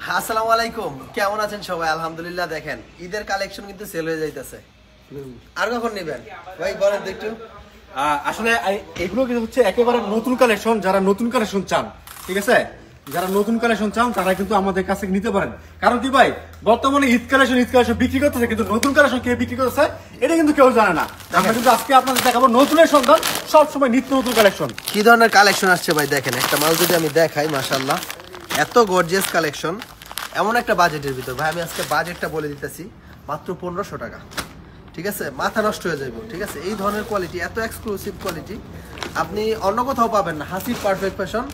আসসালামু আলাইকুম, কেমন আছেন সবাই? আলহামদুলিল্লাহ। দেখেন ঈদের কালেকশন কিন্তু সেল হয়ে যাইতেছে। আর কখন নেবেন ভাই বলেন তো একটু। আসলে এগুলো কিন্তু হচ্ছে একেবারে নতুন কালেকশন। যারা নতুন কালেকশন চান, ঠিক আছে, যারা নতুন কালেকশন চান তারা কিন্তু আমাদের কাছে নিতে পারেন। কারণ কি ভাই, বর্তমানে ঈদ কালেকশন বিক্রি করতেছে, কিন্তু নতুন কালেকশন কে বিক্রি করতেছে এটা কিন্তু কেউ জানে না। আমরা কিন্তু আজকে আপনাদের দেখাবো নতুনের সন্ধান, সবসময় নিত্য নতুন কালেকশন। কি ধরনের কালেকশন আসছে ভাই দেখেন। একটা মাল যদি আমি দেখাই, মাশাআল্লাহ এত গর্জিয়াস কালেকশন এমন একটা বাজেটের ভিতর। ভাই আমি আজকে বাজেটটা বলে দিতেছি, মাত্র 1500 টাকা। ঠিক আছে, মাথা নষ্ট হয়ে যাবে। ঠিক আছে, এই ধরনের কোয়ালিটি, এত এক্সক্লুসিভ কোয়ালিটি আপনি অন্য কোথাও পাবেন না। হাসিব পারফেক্ট ফ্যাশন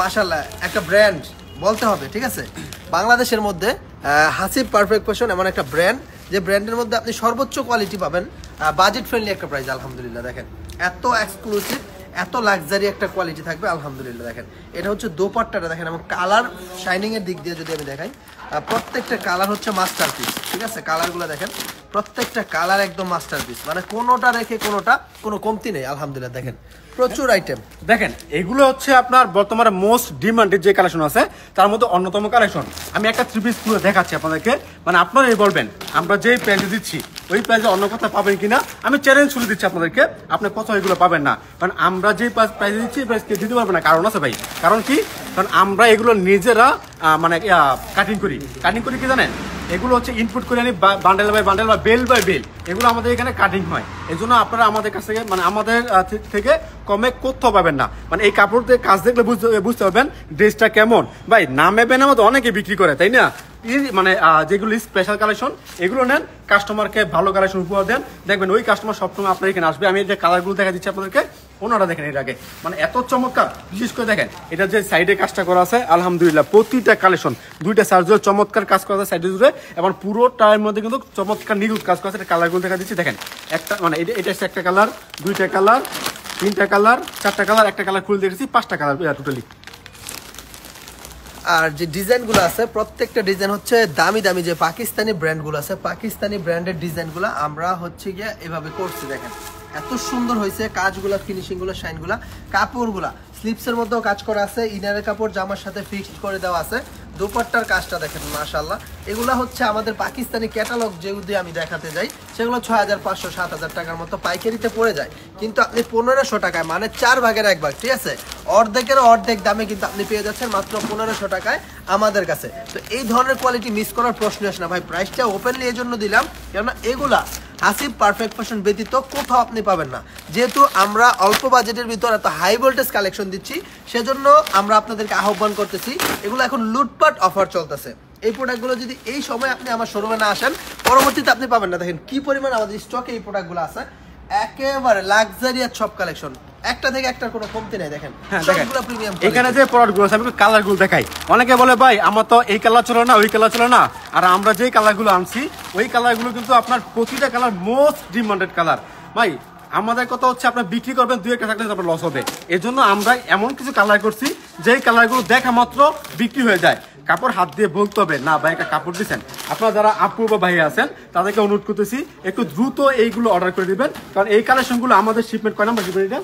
মাশাআল্লাহ একটা ব্র্যান্ড বলতে হবে। ঠিক আছে, বাংলাদেশের মধ্যে হাসিব পারফেক্ট ফ্যাশন এমন একটা ব্র্যান্ড, যে ব্র্যান্ডের মধ্যে আপনি সর্বোচ্চ কোয়ালিটি পাবেন, বাজেট ফ্রেন্ডলি একটা প্রাইস। আলহামদুলিল্লাহ দেখেন এত এক্সক্লুসিভ, এত লাক্সারি একটা কোয়ালিটি থাকবে। আলহামদুলিল্লাহ দেখেন এটা হচ্ছে দোপাট্টাটা দেখেন, এবং কালার শাইনিং এর দিক দিয়ে যদি আমি দেখাই, প্রত্যেকটা কালার হচ্ছে মাস্টারপিস। ঠিক আছে, কালারগুলো দেখেন, প্রত্যেকটা কালার একদম মাস্টারপিস, মানে কোনোটা রেখে কোনোটা কোনো কমতি নেই। আলহামদুলিল্লাহ দেখেন প্রচুর আইটেম। দেখেন এগুলো হচ্ছে আপনার বর্তমানে মোস্ট ডিমান্ডেড যে কালেকশন আছে তার মধ্যে অন্যতম কালেকশন। আমি একটা থ্রি পিস পুরো দেখাচ্ছি আপনাদেরকে, মানে আপনারাই বলবেন আমরা যেই প্রাইসে দিচ্ছি ওই প্রাইসে অন্য কথা পাবেন কিনা। আমি চ্যালেঞ্জ শুরু দিচ্ছি আপনাদেরকে, আপনি কোথাও এগুলো পাবেন না। কারণ আমরা যে প্রাইসে দিচ্ছি প্রাইস কেউ দিতে পারবে না। কারণ আছে ভাই, কারণ কি, কারণ আমরা এগুলো নিজেরা মানে কাটিং করি কি জানেন, এগুলো হচ্ছে ইনপুট করে আনি বান্ডেল বাই বান্ডেল বা বেল বাই বেল, এগুলো আমাদের এখানে কাটিং হয়। এই জন্য আপনারা আমাদের কাছ থেকে, মানে আমাদের থেকে কমে কোথাও পাবেন না। মানে এই কাপড় দিয়ে কাজ দেখলে বুঝতে পারবেন ড্রেসটা কেমন। ভাই নামে বেনামে তো অনেকে বিক্রি করে, তাই না? মানে যেগুলো স্পেশাল কালেকশন এগুলো নেন, কাস্টমারকে ভালো কালেকশন উপহার দেন, দেখবেন ওই কাস্টমার সবসময় আপনার এখানে আসবে। আমি যে কালারগুলো দেখা দিচ্ছি আপনাদেরকে, ওনারা দেখেন এর আগে মানে এত চমৎকার। বিশেষ করে দেখেন এটা যে সাইডে কাজটা করা আছে, আলহামদুলিল্লাহ প্রতিটা কালেকশন দুইটা সার্জুর চমৎকার কাজ করা আছে সাইডে জুড়ে, এবং পুরোটার মধ্যে কিন্তু চমৎকার নিখুঁত কাজ করা আছে। কালারগুলো দেখা দিচ্ছি দেখেন, একটা মানে এটা হচ্ছে একটা কালার, দুইটা কালার, তিনটা কালার, চারটা কালার, একটা কালার খুলে দেখেছি, পাঁচটা কালার টোটালি। আর যে ডিজাইনগুলো আছে প্রত্যেকটা ডিজাইন হচ্ছে দামি দামি, যে পাকিস্তানি ব্র্যান্ডগুলো আছে, পাকিস্তানি ব্র্যান্ডের ডিজাইনগুলো আমরা হচ্ছে গিয়ে এভাবে করছি। দেখেন এত সুন্দর হয়েছে কাজগুলো, ফিনিশিংগুলো, শাইনগুলো, কাপড়গুলা স্লিপসের মধ্যেও কাজ করা আছে, ইনারের কাপড় জামার সাথে ফিক্সড করে দেওয়া আছে। দোপাট্টার কাজটা দেখেন মাশাআল্লাহ। এগুলো হচ্ছে আমাদের পাকিস্তানি ক্যাটালগ, যেগুলো আমি দেখাতে যাই সেগুলো 6500 7000 টাকার মতো পাইকারিতে পড়ে যায়, কিন্তু আপনি 1500 টাকায়, মানে 4 ভাগের 1 ভাগ, ঠিক আছে, অর্ধেকের অর্ধেক দামে কিন্তু আপনি পেয়ে যাচ্ছেন মাত্র 1500 টাকায় আমাদের কাছে। তো এই ধরনের কোয়ালিটি মিস করার প্রশ্ন আসে না ভাই। প্রাইসটা ওপেনলি এই জন্য দিলাম, কেননা এগুলা হাসিব পারফেক্ট ফ্যাশন ব্যতীত কোথাও আপনি পাবেন না। যেহেতু আমরা অল্প বাজেটের ভিতর এত হাই ভোল্টেজ কালেকশন দিচ্ছি, সেজন্য আমরা আপনাদেরকে আহ্বান করতেছি, এগুলো এখন লুটপাট অফার চলতেছে। এই প্রোডাক্টগুলো যদি এই সময় আপনি আমার শোরুমে না আসেন, পরবর্তীতে আপনি পাবেন না। দেখেন কি পরিমাণ আমাদের স্টকে এই প্রোডাক্টগুলো আছে, একেবারে লাক্সারিয়াস সব কালেকশন, একটা থেকে একটা কোনো কমতি নাই। দেখেন সবগুলো প্রিমিয়াম। এখানে যে প্রোডাক্টগুলো আছে আমি কালারগুলো দেখাই। অনেকে বলে ভাই আমার তো এই কালার চলে না, ওই কালার চলে না, আর আমরা যে কালারগুলো আনছি ওই কালারগুলো কিন্তু আপনার প্রতিটা কালার মোস্ট ডিমান্ডেড কালার। ভাই আমাদের কথা হচ্ছে আপনার বিক্রি করবেন, দুই একটা থাকলে আপনার লস হবে। এই জন্য আমরা এমন কিছু কালার করছি যেই কালারগুলো দেখা মাত্র বিক্রি হয়ে যায়। কাপড় হাত দিয়ে বলতে হবে না ভাই একটা কাপড় দিচ্ছেন। আপনারা যারা আপু বা ভাই আছেন তাদেরকে অনুরোধ করতেছি একটু দ্রুত এইগুলো অর্ডার করে দিবেন, কারণ এই কালেকশনগুলো আমাদের শিপমেন্ট কয় নাম্বার শিপমেন্ট, এটা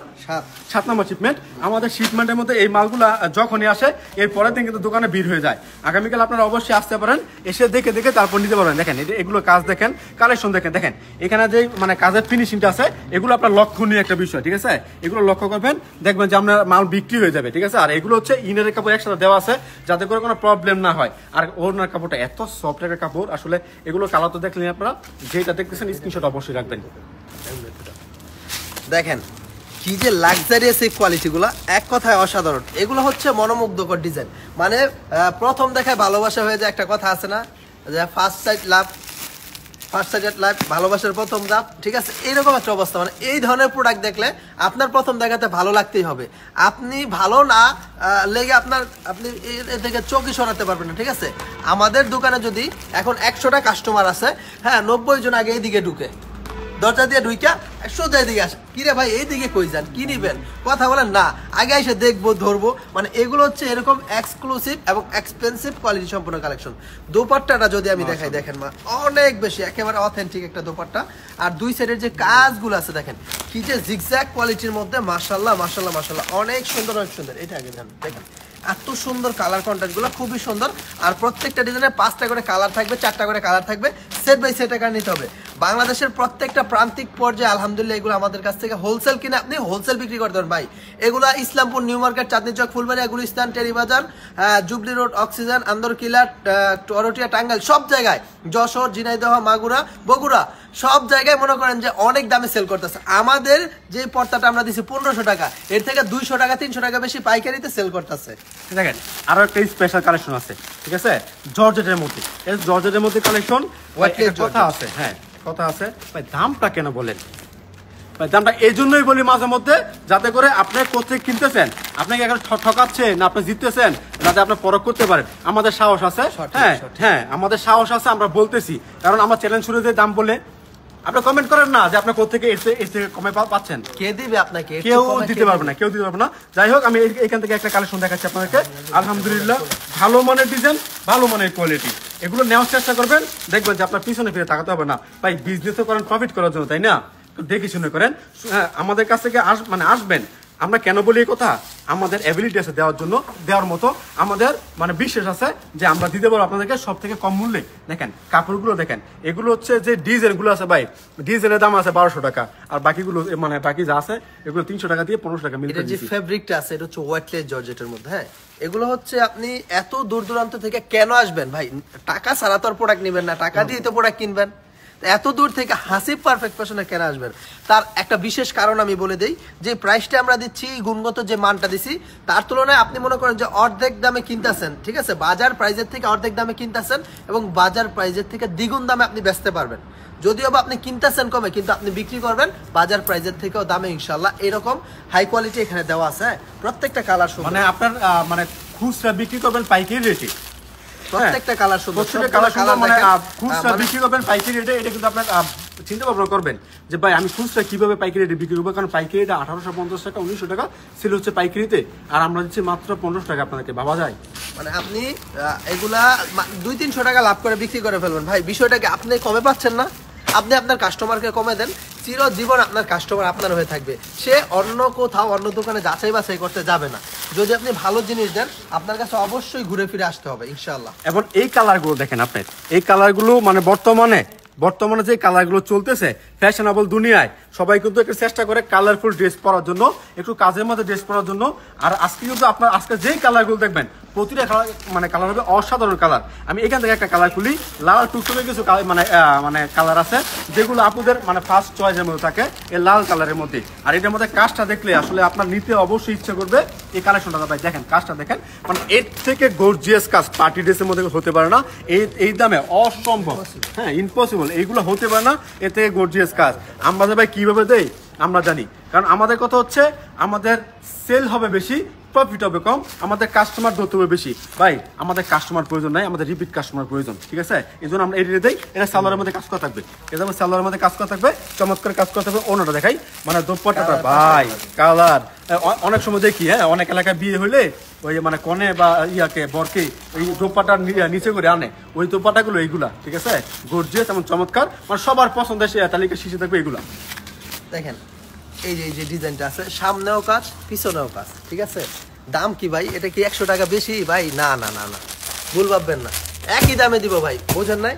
7 নম্বর শিপমেন্ট। আমাদের শিপমেন্টের মধ্যে এই মালগুলো যখনই আসে এর পরের দিন কিন্তু দোকানে ভিড় হয়ে যায়। আগামীকাল আপনারা অবশ্যই আসতে পারেন, এসে দেখে দেখে তারপর নিতে পারবেন। দেখেন এগুলো কাজ দেখেন, কালেকশন দেখেন, দেখেন এখানে যে মানে কাজের ফিনিশিংটা আছে এগুলো আপনার লক্ষণীয় একটা বিষয়। ঠিক আছে, এগুলো লক্ষ্য করবেন, দেখবেন যে আপনার মাল বিক্রি হয়ে যাবে। ঠিক আছে, আর এগুলো হচ্ছে ইনারের কাপড় একসাথে দেওয়া আছে যাতে করে কোনো প্রবলেম না হয়। আর ওনার কাপড়টা এত সফট একটা কাপড়, আসলে এগুলো কালার তো দেখলেন আপনারা, যেটা দেখতেছেন স্ক্রিনশট অবশ্যই রাখবেন। দেখেন কি যে লাক্সারিয়াস এই কোয়ালিটিগুলো, এক কথায় অসাধারণ। এগুলো হচ্ছে মনোমুগ্ধকর ডিজাইন, মানে প্রথম দেখায় ভালোবাসা হয়ে যায়, একটা কথা আছে না যে ফার্স্ট সাইট লাভ, ফার্স্ট সাইট লাভ, ভালোবাসার প্রথম ধাপ। ঠিক আছে, এইরকম একটা অবস্থা। মানে এই ধরনের প্রোডাক্ট দেখলে আপনার প্রথম দেখাতে ভালো লাগতেই হবে। আপনি ভালো না লেগে আপনি এ থেকে চোখই সরাতে পারবেন না। ঠিক আছে, আমাদের দোকানে যদি এখন 100টা কাস্টমার আছে, হ্যাঁ 90 জন আগে এইদিকে ঢুকে, দরজা দিয়ে ঢুইকা সোজা এদিকে আসে, কিরে ভাই এইদিকে কই যান, কি নিবেন, কথা বলেন না, আগে এসে দেখবো ধরবো। মানে এগুলো হচ্ছে এরকম এক্সক্লুসিভ এবং এক্সপেন্সিভ কোয়ালিটি সম্পূর্ণ কালেকশন। দোপাট্টাটা যদি আমি দেখাই, দেখেন মা অনেক বেশি একেবারে অথেন্টিক একটা দোপাট্টা। আর দুই সাইডের যে কাজগুলো আছে দেখেন কি যে জিগজ্যাগ কোয়ালিটির মধ্যে, মাশাআল্লাহ মাশাআল্লাহ মাশাআল্লাহ, অনেক সুন্দর অনেক সুন্দর। এটা আগে দেখেন এত সুন্দর কালার কন্ট্রাস্টগুলো খুবই সুন্দর। আর প্রত্যেকটা ডিজাইনের 5টা করে কালার থাকবে, 4টা করে কালার থাকবে, সেট বাই সেট আকারে নিতে হবে। বাংলাদেশের প্রত্যেকটা প্রান্তিক পর্যায়ে আলহামদুলিল্লাহ এগুলো আমাদের কাছ থেকে হোলসেল কিনে আপনি হোলসেল বিক্রি করতে পারেন ভাই। এগুলা Islampur, new market, Chandni Chawk, Phulbaria, Gulistan, Teribazar, jubilee road, oxygen, Anderkilla, টরটিয়া, টাঙ্গাইল, সব জায়গায়, যশোর, ঝিনাইদহ, মাগুরা, বগুড়া, সব জায়গায় মনে করেন যে অনেক দামে সেল করতেছে। আমাদের যে পর্দাটা আমরা দিচ্ছি 1500 টাকা, এর থেকে 200 টাকা 300 টাকা বেশি পাইকারিতে সেল করতেছে। দেখেন আরো একটা স্পেশাল কালেকশন আছে, ঠিক আছে, জর্জেটের মধ্যে। এই জর্জেটের মধ্যে কালেকশন, কথা আছে, হ্যাঁ কথা আছে ভাই। দামটা কেন বলেন ভাই? দামটা এই জন্যই বলি মাঝে মধ্যে, যাতে করে আপনি কোথায় কিনতেছেন, আপনাকে এখন ঠকাচ্ছে না আপনি জিততেছেন, যাতে আপনি পরখ করতে পারেন। আমাদের সাহস আছে, হ্যাঁ হ্যাঁ আমাদের সাহস আছে, আমরা বলতেছি। কারণ আমার চ্যালেঞ্জ শুরু যে দাম বলে আপনি কমেন্ট করেন না যে আপনি কোথেকে এসে কমে পাচ্ছেন। কে দিবে আপনাকে? কেউ দিতে পারবে না, কেউ দিতে পারবে না। যাই হোক, আমি এখান থেকে একটা কালেকশন দেখাচ্ছি আপনাদেরকে। আলহামদুলিল্লাহ ভালো মানের ডিজাইন, ভালো মানের কোয়ালিটি, এগুলো নেওয়ার চেষ্টা করবেন, দেখবেন যে আপনার পিছনে ফিরে তাকাতে হবে না। ভাই বিজনেসও করেন প্রফিট করার জন্য, তাই না? দেখে শুনে করেন। হ্যাঁ, আমাদের কাছ থেকে আসবেন। আমরা কেন বলি এই কথা? আমাদের অ্যাবিলিটি আছে দেওয়ার জন্য, দেওয়ার মতো আমাদের মানে বিশ্বাস আছে যে আমরা দিতে পারবো আপনাদেরকে সব থেকে কম মূল্যে। দেখেন কাপড়গুলো দেখেন, এগুলো হচ্ছে যে ডিজাইনগুলো আছে ভাই, ডিজাইনের দাম আছে 1200 টাকা, আর বাকিগুলো মানে বাকি যা আছে এগুলো 300 টাকা দিয়ে 1500 টাকা মিলবে। এটা যে ফেব্রিকটা আছে এটা হচ্ছে ওয়াটলেস জর্জেটের মধ্যে। হ্যাঁ, এগুলো হচ্ছে আপনি এত দূর দূরান্ত থেকে কেন আসবেন ভাই? টাকা ছাড়া তো আর প্রোডাক্ট নেবেন না, টাকা দিয়ে তো প্রোডাক্ট কিনবেন। এত দূর থেকে হাসিব পারফেক্ট ফ্যাশনে কেন আসবেন? তার একটা বিশেষ কারণ আমি বলে দেই, যে প্রাইসটা আমরা দিচ্ছি, গুণগত যে মানটা দিচ্ছি, তার তুলনায় আপনি মনে করেন যে অর্ধেক দামে কিনতেছেন, ঠিক আছে, বাজার প্রাইজের থেকে অর্ধেক দামে কিনতেছেন, এবং বাজার প্রাইজের থেকে দ্বিগুণ দামে আপনি বেচতে পারবেন। যদিও বা আপনি কিনতেছেন কমে, কিন্তু আপনি বিক্রি করবেন বাজার প্রাইজের থেকেও দামে ইনশাল্লাহ। এরকম হাই কোয়ালিটি এখানে দেওয়া আছে। প্রত্যেকটা কালার মানে আপনার মানে খুচরা বিক্রি করবেন পাইকারি রেটে, প্রত্যেকটা কালার সুন্দর, প্রত্যেকটা কালার সুন্দর। মানে খুচরা বিক্রি করবেন পাইকারি রেটে, এটা কিন্তু আপনার চিন্তা ভাবনা করবেন যে ভাই আমি খুচরা কিভাবে পাইকারি রেটে বিক্রি করবো। কারণ পাইকারি রেটে 1850 টাকা 1900 টাকা সেল হচ্ছে পাইকারিতে, আর আমরা দিচ্ছি মাত্র 1500 টাকা। আপনাদেরকে ভাবা যায়? মানে আপনি এগুলা 200-300 টাকা লাভ করে বিক্রি করে ফেলবেন ভাই। বিষয়টাকে আপনি কমে পাচ্ছেন না, আপনি আপনার কাস্টমারকে কমে দেন, চিরজীবন আপনার কাস্টমার আপনার হয়ে থাকবে। সে অন্য কোথাও অন্য দোকানে যাচাই বাছাই করতে যাবে না। যদি আপনি ভালো জিনিস দেন, আপনার কাছে অবশ্যই ঘুরে ফিরে আসতে হবে ইনশাআল্লাহ। এবং এই কালারগুলো দেখেন আপনি, এই কালারগুলো মানে বর্তমানে যে কালারগুলো চলতেছে ফ্যাশনেবল দুনিয়ায়, সবাই কিন্তু একটু চেষ্টা করে কালারফুল ড্রেস পরার জন্য, একটু কাজের মধ্যে ড্রেস পরার জন্য। আর আজকে কিন্তু আপনার আজকে যেই কালারগুলো দেখবেন, প্রতিটা কালার মানে কালার হবে অসাধারণ কালার। আমি এখান থেকে একটা কালার খুলি, লাল টুকটুকে কিছু মানে কালার আছে যেগুলো আপনাদের মানে ফার্স্ট চয়েসের মধ্যে থাকে, এই লাল কালারের মধ্যে। আর এটার মধ্যে কাজটা দেখলে আসলে আপনার নিতে অবশ্যই ইচ্ছা করবে এই কালেকশনটা। ভাই দেখেন কাজটা দেখেন, মানে এর থেকে গর্জিয়াস কাজ পার্টি ড্রেসের মধ্যে হতে পারে না এই দামে, অসম্ভব, হ্যাঁ ইম্পসিবল, এইগুলো হতে পারে না এর থেকে গর্জিয়াস কাজ। আমরা ভাই কিভাবে দেই আমরা জানি, কারণ আমাদের কথা হচ্ছে আমাদের সেল হবে বেশি, প্রফিট হবে কম, আমাদের কাস্টমার ধরতে হবে বেশি। ভাই আমাদের কাস্টমার প্রয়োজন নাই, আমাদের রিপিট কাস্টমার প্রয়োজন, ঠিক আছে? এই জন্য আমরা এড়িয়ে দেই। এটা সালোয়ারের মধ্যে কাজ করা থাকবে, এটা সালোয়ারের মধ্যে কাজ করা থাকবে, চমৎকার কাজ করা থাকবে। অন্যটা দেখাই, মানে দোপাট্টাটা ভাই কালার অনেক সময় দেখি, হ্যাঁ অনেক এলাকায় বিয়ে হইলে ওই মানে কনে বা ইয়াকে বরকে ওই দোপাট্টার নিচে করে আনে, ওই দোপাট্টাগুলো এইগুলা, ঠিক আছে, গর্জিয়াস এবং চমৎকার, মানে সবার পছন্দের সে তালিকা শীর্ষে থাকবে এগুলা। দেখেন এই যে ডিজাইনটা আছে, সামনেও কাজ পিছনেও কাজ, ঠিক আছে। দাম কি ভাই? এটা কি 100 টাকা বেশি ভাই? না না না না, ভুল ভাববেন না, একই দামে দিব ভাই, বোঝেন নাই?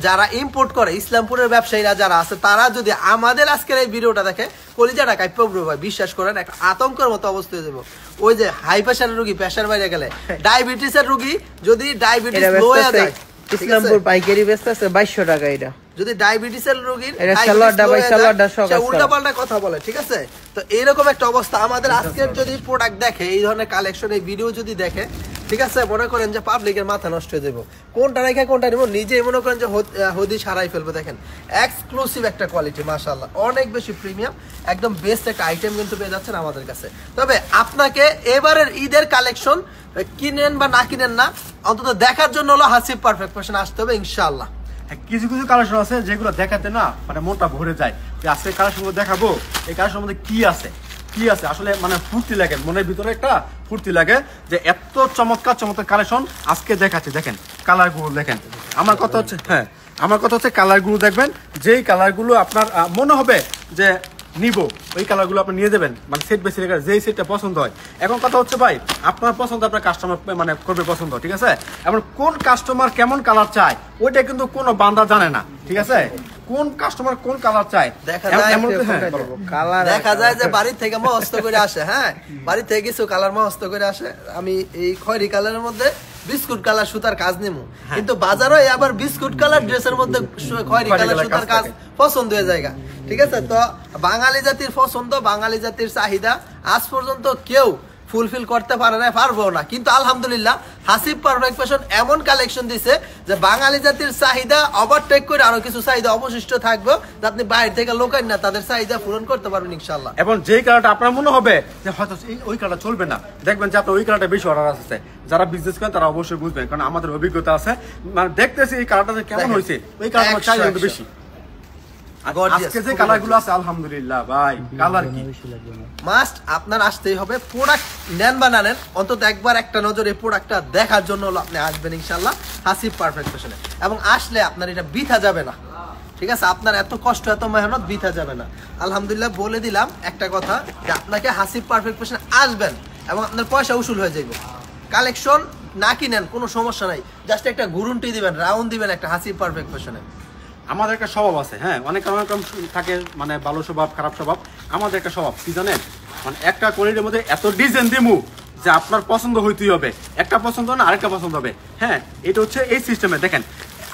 যারা ইম্পোর্ট করে ইসলামপুরের ব্যবসায়ীরা যারা আছে, তারা যদি আমাদের আজকের এই ভিডিওটা দেখে, কলিজাটা কাঁপে উঠবে ভাই, বিশ্বাস করেন, একটা আতঙ্কের মতো অবস্থা হয়ে যাবো। ওই যে হাই প্রেশারের রোগী, প্রেশার বাইরে গেলে, ডায়াবেটিসের রোগী যদি ডায়াবেটিস লো হয়ে যায়, ইসলামপুর পাইকারি বেচতেছে 2200 টাকা। এটা যদি ডায়াবেটিসের রোগীর উল্টাপাল্টা কথা বলে, ঠিক আছে। তো এইরকম একটা অবস্থা আমাদের আজকের যদি প্রোডাক্ট দেখে, এই ধরনের কালেকশন এই ভিডিও যদি দেখে, ঠিক আছে, মনে করেন যে পাবলিকের মাথা নষ্ট হয়ে যাবো, কোনটা রেখে কোনটা নিব, নিজেই মনে করেন যে হদিশ হারাই ফেলবো। দেখেন এক্সক্লুসিভ একটা কোয়ালিটি, মাশাআল্লাহ, অনেক বেশি প্রিমিয়াম, একদম বেস্ট একটা আইটেম কিন্তু পেয়ে যাচ্ছেন আমাদের কাছে। তবে আপনাকে এবারের ঈদের কালেকশন কিনেন বা না কিনেন না, অন্তত দেখার জন্য হলো হাসিব পারফেক্ট ফ্যাশন আসতে হবে ইনশাআল্লাহ। কিছু কিছু কালেকশন আছে যেগুলো দেখাতে না মানে মনটা ভরে যায়, যে আজকে কালেকশন দেখাবো, এই কালেকশন মধ্যে কি আছে আসলে মানে ফুর্তি লাগে, মনের ভিতরে একটা ফুর্তি লাগে যে এত চমৎকার চমৎকার কালেকশন আজকে দেখাচ্ছে। দেখেন কালারগুলো দেখেন, আমার কথা হচ্ছে কালারগুলো দেখবেন, যেই কালারগুলো আপনার মনে হবে যে নিব ওই কালারগুলো আপনি নিয়ে যাবেন, মানে সেট বেশি রেখে যেই সেটটা পছন্দ হয়। এখন কথা হচ্ছে ভাই, আপনার পছন্দ আপনার কাস্টমার মানে করবে পছন্দ, ঠিক আছে? এবার কোন কাস্টমার কেমন কালার চায় ওইটা কিন্তু কোনো বান্দা জানে না, ঠিক আছে? কোন কাস্টমার কোন কালার চায় দেখা যায় কালার দেখা যায় যে বাড়ি থেকে মস্ত করে আসে, হ্যাঁ বাড়ি থেকে কিছু কালার মস্ত করে আসে, আমি এই খয়েরি কালারের মধ্যে বিস্কুট কালার সুতার কাজ নেবো, কিন্তু বাজারে আবার বিস্কুট কালার ড্রেসের মধ্যে খয়েরি কালার সুতার কাজ পছন্দ হয়ে যায়। ঠিক আছে, তো বাঙালি জাতির পছন্দ, বাঙালি জাতির চাহিদা আজ পর্যন্ত কেউ ফুলফিল করতে পারে না, পারবো না, কিন্তু আলহামদুলিল্লাহ হাসিব পারফেক্ট ফ্যাশন এমন কালেকশন দিছে যে বাঙালি জাতির চাহিদা ওভারটেক করে আরো কিছু চাহিদা অবশিষ্ট থাকবে, যে আপনি বাইরে থেকে লোকাল না তাদের চাহিদা পূরণ করতে পারবেন ইনশাআল্লাহ। এবং যেই কালারটা আপনার মনে হবে যে হয়তো ওই কালারটা চলবে না, দেখবেন যে আপনার ওই কালারটা বেশি অর্ডার আসছে, যারা বিজনেস করেন তারা অবশ্যই বুঝবেন, কারণ আমাদের অভিজ্ঞতা আছে, মানে দেখতেছি এই কালারটা কেমন হয়েছে, ওই কালারটা চাই কিন্তু বেশি। আজকে যে কালারগুলো আছে আলহামদুলিল্লাহ ভাই, কালার কি মাস্ট আপনার আসতেই হবে। প্রোডাক্ট নেন বা না নেন, অন্তত একবার একটা নজর এই প্রোডাক্টটা দেখার জন্য হলো আপনি আসবেন ইনশাআল্লাহ হাসিব পারফেক্ট ফ্যাশনে, এবং আসলে আপনার এটা বৃথা যাবে না, ঠিক আছে? আপনার এত কষ্ট এত মেহনত বৃথা যাবে না। আলহামদুলিল্লাহ বলে দিলাম একটা কথা, যে আপনাকে হাসিব পারফেক্ট ফ্যাশনে আসবেন এবং আপনার পয়সা উসুল হয়ে যাবে। কালেকশন না কিনেন কোনো সমস্যা নাই, জাস্ট একটা ঘুরুনটি দিবেন, রাউন্ড দিবেন একটা হাসিব পারফেক্ট ফ্যাশনে। আমাদের একটা স্বভাব আছে, হ্যাঁ অনেক রকম থাকে, মানে ভালো স্বভাব খারাপ স্বভাব। আমাদের একটা স্বভাব কি জানেন, মানে একটা কোয়ালিটির মধ্যে এত ডিজাইন দিমু যে আপনার পছন্দ হইতেই হবে, একটা পছন্দ না আরেকটা পছন্দ হবে, হ্যাঁ এটা হচ্ছে এই সিস্টেমে। দেখেন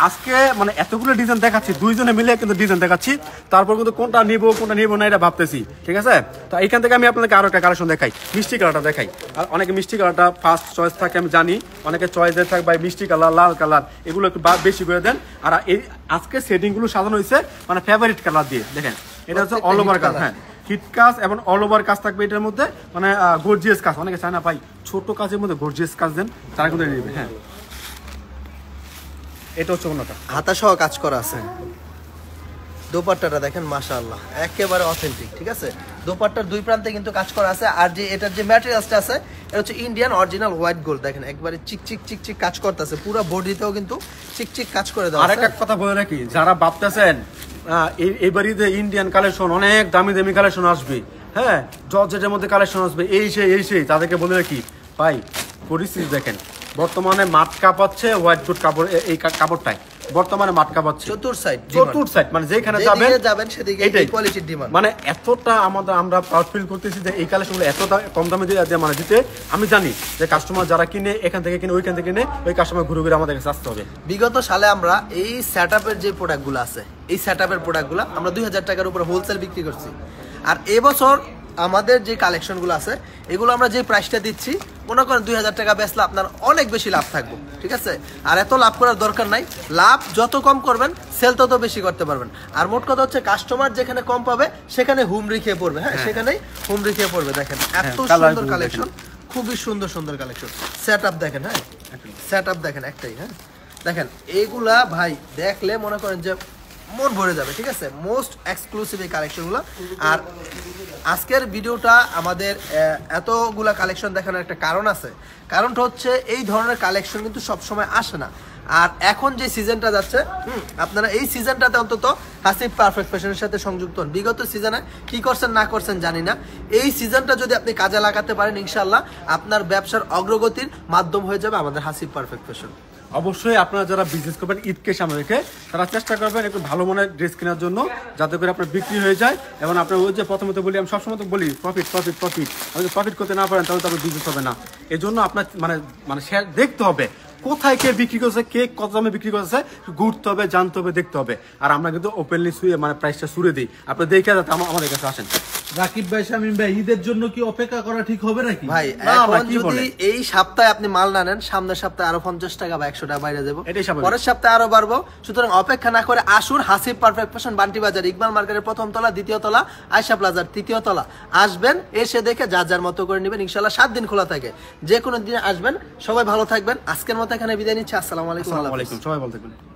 আজকে মানে এতগুলো ডিজাইন দেখাচ্ছি, দুইজনে মিলে কিন্তু ডিজাইন দেখাচ্ছি, তারপর কিন্তু কোনটা নিব কোনটা নিব না এটা ভাবতেছি, ঠিক আছে? তো এইখান থেকে আমি আপনাদেরকে আরো একটা কালেকশন দেখাই, মিষ্টি কালারটা দেখাই। আর অনেকে মিষ্টি কালারটা ফার্স্ট চয়েস থাকে আমি জানি, অনেকে চয়েস থাকে ভাই মিষ্টি কালার লাল কালার এগুলো একটু বেশি করে দেন। আর এই আজকে সেটিং গুলো সাজানো হয়েছে মানে ফেভারিট কালার দিয়ে, দেখেন এটা হচ্ছে অল ওভার কাজ, হ্যাঁ হিট কাজ এবং অল ওভার কাজ থাকবে এটার মধ্যে, মানে গর্জিয়াস কাজ। অনেকে চায় না ভাই ছোট কাজের মধ্যে গর্জিয়াস কাজ দেন, তারা কিন্তু নেবে। হ্যাঁ এটা হচ্ছে অন্যটা, হাতা সহ কাজ করা আছে। দোপাট্টাটা দেখেন মাশাআল্লাহ একেবারে অথেন্টিক, ঠিক আছে? দোপাট্টার দুই প্রান্তে কিন্তু কাজ করা আছে। আর যে এটার যে ম্যাটেরিয়ালসটা আছে এটা হচ্ছে ইন্ডিয়ান অরিজিনাল হোয়াইট গোল্ড, দেখেন একবারে চিকচিক চিকচিক কাজ করতেছে, পুরো বডিতেও কিন্তু চিকচিক কাজ করে দেওয়া আছে। আরেকটা কথা বলে রাখি, যারা ভাবতেছেন এইবারই যে ইন্ডিয়ান কালেকশন অনেক দামি দামি কালেকশন আসবে, হ্যাঁ জর্জেটের মধ্যে কালেকশন আসবে, এই সেই তাদেরকে বলে রাখি ভাই পরিস্থিতি দেখেন, বর্তমানে মাঠ কাঁপাচ্ছে হোয়াইট গুড কাপড়, এই কাপড়টাই বর্তমানে মাঠ কাঁপাচ্ছে চতুর্থ সাইড, মানে যেখানে যাবেন সেদিকে এই কোয়ালিটির ডিমান্ড, মানে এতটা আমরা প্রাউড ফিল করতেছি যে এই কালেকশনগুলো এতটা কম দামে দিয়ে মানে দিতে। আমি জানি যে কাস্টমার যারা কিনে এখান থেকে কিনে ওইখান থেকে কিনে ওই কাস্টমার ঘুরে ঘুরে আমাদের কাছে আসতে হবে। বিগত সালে আমরা এই সেটআপের যে প্রোডাক্টগুলো আছে, এই সেটআপের প্রোডাক্টগুলো আমরা 2000 টাকার উপরে হোলসেল বিক্রি করছি। আর এবছর আমাদের যে কালেকশনগুলো আছে এগুলো আমরা যে প্রাইসটা দিচ্ছি, মনে করেন 2000 টাকা বেচলে আপনার অনেক বেশি লাভ থাকবে, ঠিক আছে? আর এত লাভ করার দরকার নাই, লাভ যত কম করবেন সেল তত বেশি করতে পারবেন। আর মোট কথা হচ্ছে কাস্টমার যেখানে কম পাবে সেখানে হুমড়ি খেয়ে পড়বে, হ্যাঁ সেখানেই হুমড়ি খেয়ে পড়বে। দেখেন এত সুন্দর কালেকশন, খুবই সুন্দর সুন্দর কালেকশন। সেটআপ দেখেন, হ্যাঁ সেটআপ দেখেন একটাই, হ্যাঁ দেখেন এইগুলা ভাই দেখলে মনে করেন যে মন ভরে যাবে, ঠিক আছে? মোস্ট এক্সক্লুসিভ এই কালেকশনগুলো। আর আজকের ভিডিওটা আমাদের এতগুলা কালেকশন দেখানোর একটা কারণ আছে, কারণটা হচ্ছে এই ধরনের কালেকশন কিন্তু সবসময় আসে না। আর এখন যে সিজনটা যাচ্ছে, আপনারা এই সিজনটাতে অন্তত হাসিব পারফেক্ট ফ্যাশনের সাথে সংযুক্ত হন। বিগত সিজনে কি করছেন না করছেন জানি না, এই সিজনটা যদি আপনি কাজে লাগাতে পারেন ইনশাল্লাহ আপনার ব্যবসার অগ্রগতির মাধ্যম হয়ে যাবে আমাদের হাসিব পারফেক্ট ফ্যাশন। অবশ্যই আপনারা যারা বিজনেস করবেন ঈদকে সামনে রেখে তারা চেষ্টা করবেন একটু ভালো মানের ড্রেস কেনার জন্য, যাতে করে আপনার বিক্রি হয়ে যায়। এবং আপনার ওই যে প্রথমে তো বলি, আমি সবসময় তো বলি প্রফিট প্রফিট প্রফিট, আপনি যদি প্রফিট করতে না পারেন তাহলে তো আপনার বিজনেস হবে না। এই জন্য আপনার মানে শেয়ার দেখতে হবে কোথায় কে বিক্রি করছে, কে কত দামে বিক্রি করছে, ঘুরতে হবে, জানতে হবে, দেখতে হবে। আর আমরা কিন্তু ওপেনলি শুয়ে মানে প্রাইসটা সুরে দিই, আপনি দেখে যাতে আমাদের কাছে আসেন। রাকিব ভাই, শামীম ভাই, ঈদের জন্য কি অপেক্ষা করা ঠিক হবে নাকি ভাই? এখন যদি এই সপ্তাহে আপনি মাল না নেন, সামনের সপ্তাহে আরো 50 টাকা বা 100 টাকা বাইরে যাবো, পরের সপ্তাহে আরো বাড়বো। সুতরাং অপেক্ষা না করে আসুন হাসিব পারফেক্ট ফ্যাশন, বান্টি বাজার, ইকবাল মার্কেটের প্রথম তলা, দ্বিতীয় তলা, আয়শা প্লাজার তৃতীয় তলা। আসবেন, এসে দেখে যার যার মতো করে নেবেন। ইনশাআল্লাহ 7 দিন খোলা থাকে, যে কোনো দিনে আসবেন। সবাই ভালো থাকবেন। আজকের মতো এখানে বিদায় নিচ্ছি। আসসালামু আলাইকুম। সবাই ভালো থাকবেন।